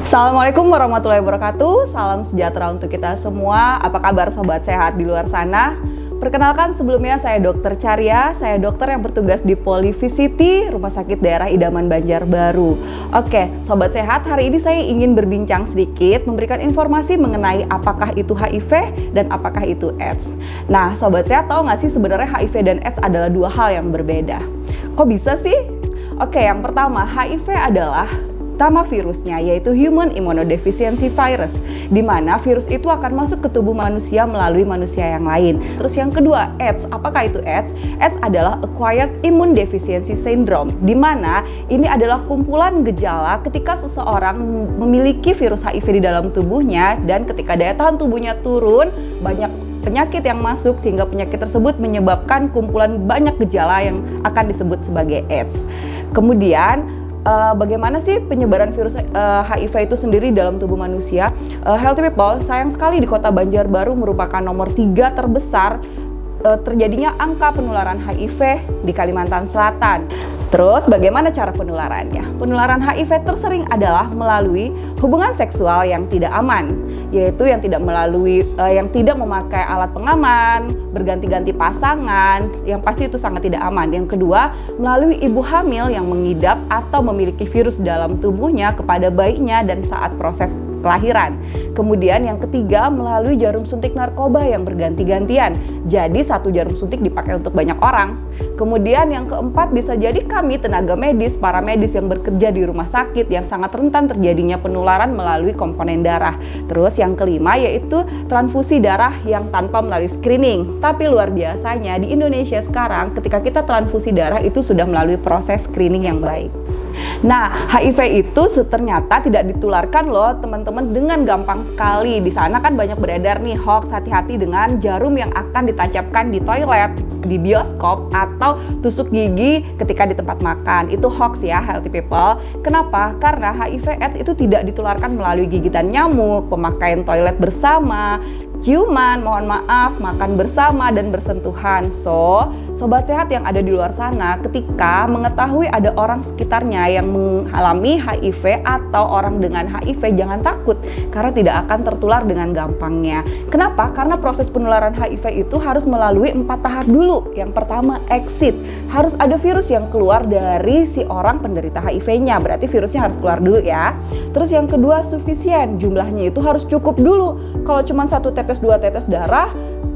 Assalamualaikum warahmatullahi wabarakatuh. Salam sejahtera untuk kita semua. Apa kabar sobat sehat di luar sana? Perkenalkan sebelumnya saya Dr. Carya. Saya dokter yang bertugas di Polivicity, Rumah Sakit Daerah Idaman Banjarbaru. Oke, sobat sehat, hari ini saya ingin berbincang sedikit, memberikan informasi mengenai apakah itu HIV dan apakah itu AIDS. Nah, sobat sehat tahu nggak sih sebenarnya HIV dan AIDS adalah dua hal yang berbeda? Kok bisa sih? Oke, yang pertama, HIV adalah nama virusnya yaitu Human Immunodeficiency Virus, di mana virus itu akan masuk ke tubuh manusia melalui manusia yang lain. Terus yang kedua, AIDS. Apakah itu AIDS? AIDS adalah Acquired Immune Deficiency Syndrome, di mana ini adalah kumpulan gejala ketika seseorang memiliki virus HIV di dalam tubuhnya dan ketika daya tahan tubuhnya turun, banyak penyakit yang masuk sehingga penyakit tersebut menyebabkan kumpulan banyak gejala yang akan disebut sebagai AIDS. Kemudian bagaimana sih penyebaran virus HIV itu sendiri dalam tubuh manusia? Healthy people, sayang sekali di kota Banjarbaru merupakan nomor 3 terbesar terjadinya angka penularan HIV di Kalimantan Selatan. Terus bagaimana cara penularannya? Penularan HIV tersering adalah melalui hubungan seksual yang tidak aman, yaitu yang tidak memakai alat pengaman, berganti-ganti pasangan, yang pasti itu sangat tidak aman. Yang kedua, melalui ibu hamil yang mengidap atau memiliki virus dalam tubuhnya kepada bayinya dan saat proses kelahiran. Kemudian yang ketiga, melalui jarum suntik narkoba yang berganti-gantian. Jadi satu jarum suntik dipakai untuk banyak orang. Kemudian yang keempat, bisa jadi kami tenaga medis, para medis yang bekerja di rumah sakit yang sangat rentan terjadinya penularan melalui komponen darah. Terus yang kelima yaitu transfusi darah yang tanpa melalui screening. Tapi luar biasanya di Indonesia sekarang ketika kita transfusi darah itu sudah melalui proses screening yang baik. Nah, HIV itu ternyata tidak ditularkan loh teman-teman dengan gampang sekali. Di sana kan banyak beredar nih hoax, hati-hati dengan jarum yang akan ditancapkan di toilet, di bioskop, atau tusuk gigi ketika di tempat makan. Itu hoax ya, healthy people. Kenapa? Karena HIV AIDS itu tidak ditularkan melalui gigitan nyamuk, pemakaian toilet bersama, ciuman, mohon maaf, makan bersama, dan bersentuhan. So, sobat sehat yang ada di luar sana, ketika mengetahui ada orang sekitarnya yang mengalami HIV atau orang dengan HIV, jangan takut karena tidak akan tertular dengan gampangnya. Kenapa? Karena proses penularan HIV itu harus melalui 4 tahap dulu. Yang pertama, exit. Harus ada virus yang keluar dari si orang penderita HIV-nya, berarti virusnya harus keluar dulu ya. Terus yang kedua, sufisien. Jumlahnya itu harus cukup dulu. Kalau cuma 1 tetes 2 tetes darah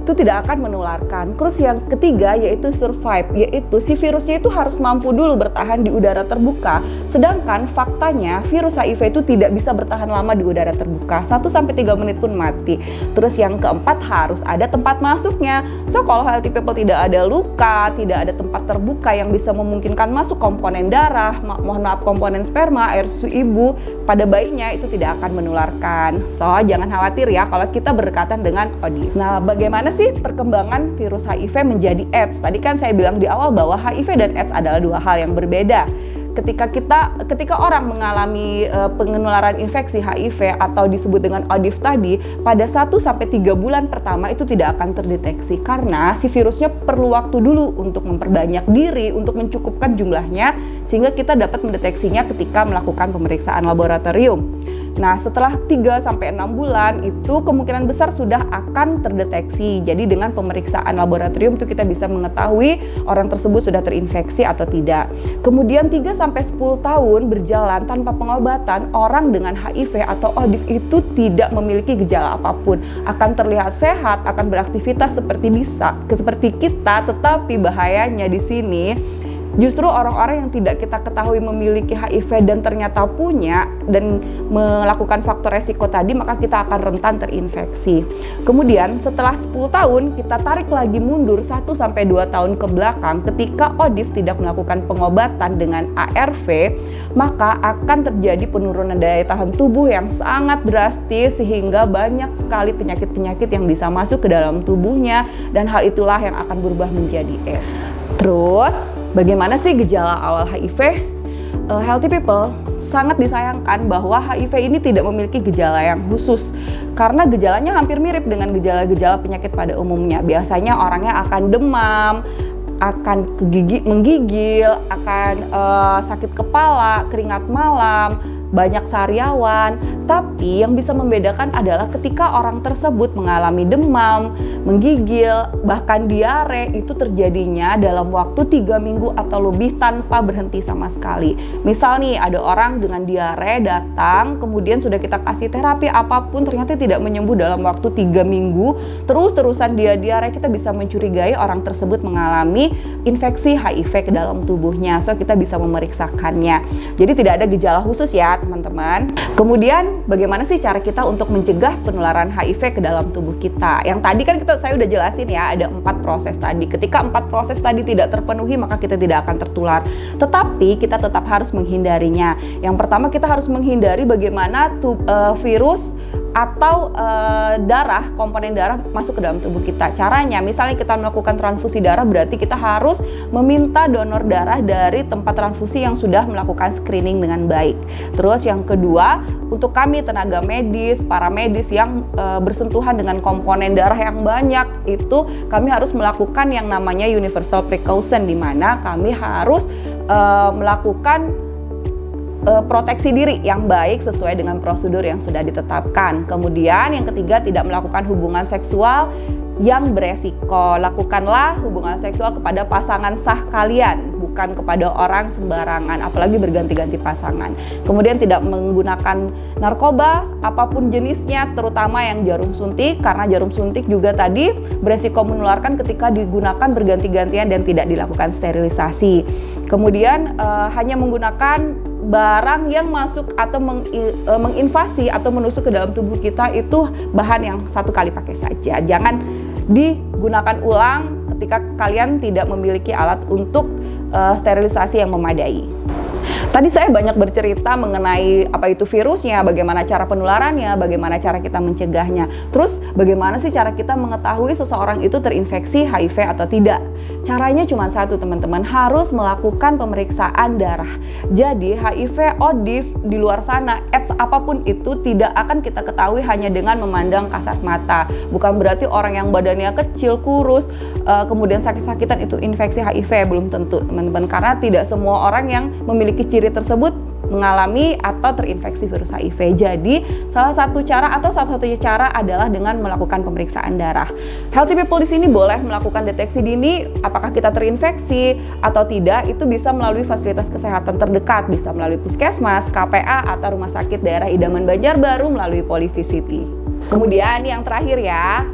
itu tidak akan menularkan. Terus yang ketiga yaitu survive, yaitu si virusnya itu harus mampu dulu bertahan di udara terbuka. Sedangkan faktanya virus HIV itu tidak bisa bertahan lama di udara terbuka, 1-3 menit pun mati. Terus yang keempat harus ada tempat masuknya. So kalau healthy people tidak ada luka, tidak ada tempat terbuka yang bisa memungkinkan masuk komponen darah, mohon maaf komponen sperma, air susu ibu pada bayinya, itu tidak akan menularkan. So jangan khawatir ya kalau kita berdekatan dengan ODIF. Nah, bagaimana sih perkembangan virus HIV menjadi AIDS? Tadi kan saya bilang di awal bahwa HIV dan AIDS adalah dua hal yang berbeda. Ketika orang mengalami penularan infeksi HIV atau disebut dengan ODIF tadi, pada 1-3 bulan pertama itu tidak akan terdeteksi karena si virusnya perlu waktu dulu untuk memperbanyak diri, untuk mencukupkan jumlahnya sehingga kita dapat mendeteksinya ketika melakukan pemeriksaan laboratorium. Nah, setelah 3-6 bulan itu kemungkinan besar sudah akan terdeteksi. Jadi dengan pemeriksaan laboratorium itu kita bisa mengetahui orang tersebut sudah terinfeksi atau tidak. Kemudian 3-10 tahun berjalan tanpa pengobatan, orang dengan HIV atau ODIF itu tidak memiliki gejala apapun. Akan terlihat sehat, akan beraktivitas seperti kita, tetapi bahayanya di sini justru orang-orang yang tidak kita ketahui memiliki HIV dan ternyata punya dan melakukan faktor resiko tadi, maka kita akan rentan terinfeksi. Kemudian setelah 10 tahun kita tarik lagi mundur 1-2 tahun ke belakang, ketika ODIF tidak melakukan pengobatan dengan ARV, maka akan terjadi penurunan daya tahan tubuh yang sangat drastis sehingga banyak sekali penyakit-penyakit yang bisa masuk ke dalam tubuhnya dan hal itulah yang akan berubah menjadi AIDS. Terus bagaimana sih gejala awal HIV? Healthy people, sangat disayangkan bahwa HIV ini tidak memiliki gejala yang khusus karena gejalanya hampir mirip dengan gejala-gejala penyakit pada umumnya. Biasanya orangnya akan demam, akan menggigil, akan sakit kepala, keringat malam, banyak sariawan. Tapi yang bisa membedakan adalah ketika orang tersebut mengalami demam, menggigil, bahkan diare, itu terjadinya dalam waktu 3 minggu atau lebih tanpa berhenti sama sekali. Misal nih, ada orang dengan diare datang, kemudian sudah kita kasih terapi apapun, ternyata tidak menyembuh dalam waktu 3 minggu, terus-terusan dia diare, kita bisa mencurigai orang tersebut mengalami infeksi HIV ke dalam tubuhnya. So, kita bisa memeriksakannya. Jadi tidak ada gejala khusus ya teman-teman. Kemudian bagaimana sih cara kita untuk mencegah penularan HIV ke dalam tubuh kita? Yang tadi kan saya udah jelasin ya, ada 4 proses tadi. Ketika 4 proses tadi tidak terpenuhi, maka kita tidak akan tertular. Tetapi kita tetap harus menghindarinya. Yang pertama, kita harus menghindari bagaimana virus atau darah, komponen darah masuk ke dalam tubuh kita. Caranya, misalnya kita melakukan transfusi darah, berarti kita harus meminta donor darah dari tempat transfusi yang sudah melakukan screening dengan baik. Terus yang kedua, untuk kami tenaga medis, para medis yang bersentuhan dengan komponen darah yang banyak, itu kami harus melakukan yang namanya universal precaution, di mana kami harus melakukan proteksi diri yang baik sesuai dengan prosedur yang sudah ditetapkan. Kemudian yang ketiga, tidak melakukan hubungan seksual yang beresiko. Lakukanlah hubungan seksual kepada pasangan sah kalian, bukan kepada orang sembarangan, apalagi berganti-ganti pasangan. Kemudian tidak menggunakan narkoba apapun jenisnya, terutama yang jarum suntik, karena jarum suntik juga tadi beresiko menularkan ketika digunakan berganti-gantian dan tidak dilakukan sterilisasi. Kemudian hanya menggunakan barang yang masuk atau menginvasi atau menusuk ke dalam tubuh kita itu bahan yang satu kali pakai saja. Jangan digunakan ulang ketika kalian tidak memiliki alat untuk sterilisasi yang memadai. Tadi saya banyak bercerita mengenai apa itu virusnya, bagaimana cara penularannya, bagaimana cara kita mencegahnya. Terus bagaimana sih cara kita mengetahui seseorang itu terinfeksi HIV atau tidak? Caranya cuma satu teman-teman, harus melakukan pemeriksaan darah. Jadi HIV, ODIV di luar sana, AIDS apapun itu tidak akan kita ketahui hanya dengan memandang kasat mata. Bukan berarti orang yang badannya kecil, kurus, kemudian sakit-sakitan itu infeksi HIV, belum tentu teman-teman. Karena tidak semua orang yang memiliki ciri tersebut mengalami atau terinfeksi virus HIV. Jadi salah satu cara atau satu-satunya cara adalah dengan melakukan pemeriksaan darah. Healthy people di sini boleh melakukan deteksi dini apakah kita terinfeksi atau tidak. Itu bisa melalui fasilitas kesehatan terdekat, bisa melalui puskesmas, KPA atau rumah sakit daerah idaman Banjarbaru melalui Polyvisity. Kemudian yang terakhir ya,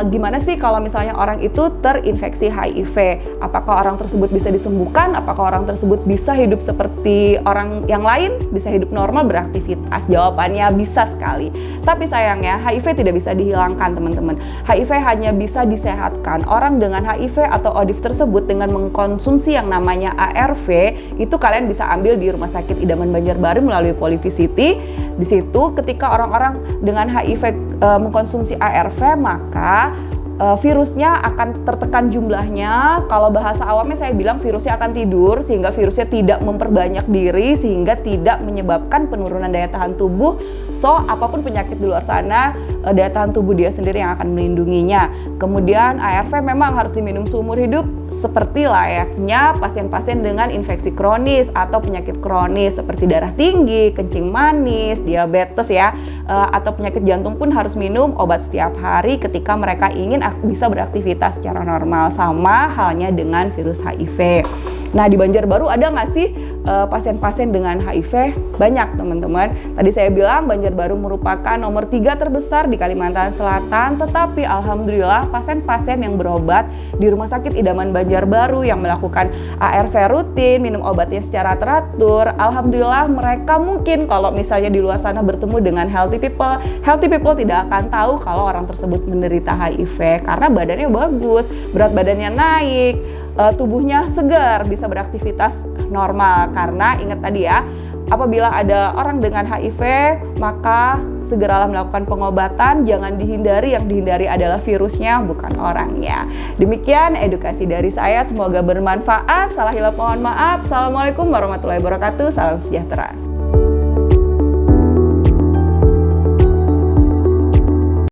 gimana sih kalau misalnya orang itu terinfeksi HIV? Apakah orang tersebut bisa disembuhkan? Apakah orang tersebut bisa hidup seperti orang yang lain? Bisa hidup normal, beraktivitas? Jawabannya bisa sekali. Tapi sayangnya HIV tidak bisa dihilangkan teman-teman. HIV hanya bisa disehatkan. Orang dengan HIV atau ODIV tersebut dengan mengkonsumsi yang namanya ARV, itu kalian bisa ambil di Rumah Sakit Idaman Banjarbaru melalui Polyvisity. Di situ ketika orang-orang dengan HIV mengkonsumsi ARV, maka virusnya akan tertekan jumlahnya. Kalau bahasa awamnya saya bilang virusnya akan tidur, sehingga virusnya tidak memperbanyak diri, sehingga tidak menyebabkan penurunan daya tahan tubuh. So, apapun penyakit di luar sana, daya tahan tubuh dia sendiri yang akan melindunginya. Kemudian ARV memang harus diminum seumur hidup, seperti layaknya pasien-pasien dengan infeksi kronis atau penyakit kronis seperti darah tinggi, kencing manis, diabetes ya, atau penyakit jantung pun harus minum obat setiap hari ketika mereka ingin bisa beraktivitas secara normal. Sama halnya dengan virus HIV. Nah, di Banjarbaru ada nggak sih pasien-pasien dengan HIV? Banyak teman-teman. Tadi saya bilang Banjarbaru merupakan nomor 3 terbesar di Kalimantan Selatan, tetapi alhamdulillah pasien-pasien yang berobat di Rumah Sakit Idaman Banjarbaru yang melakukan ARV rutin, minum obatnya secara teratur, alhamdulillah mereka mungkin kalau misalnya di luar sana bertemu dengan healthy people tidak akan tahu kalau orang tersebut menderita HIV karena badannya bagus, berat badannya naik, tubuhnya segar, bisa beraktivitas normal. Karena ingat tadi ya, apabila ada orang dengan HIV, maka segeralah melakukan pengobatan. Jangan dihindari, yang dihindari adalah virusnya, bukan orangnya. Demikian edukasi dari saya, semoga bermanfaat. Salah hilaf mohon maaf. Assalamualaikum warahmatullahi wabarakatuh. Salam sejahtera.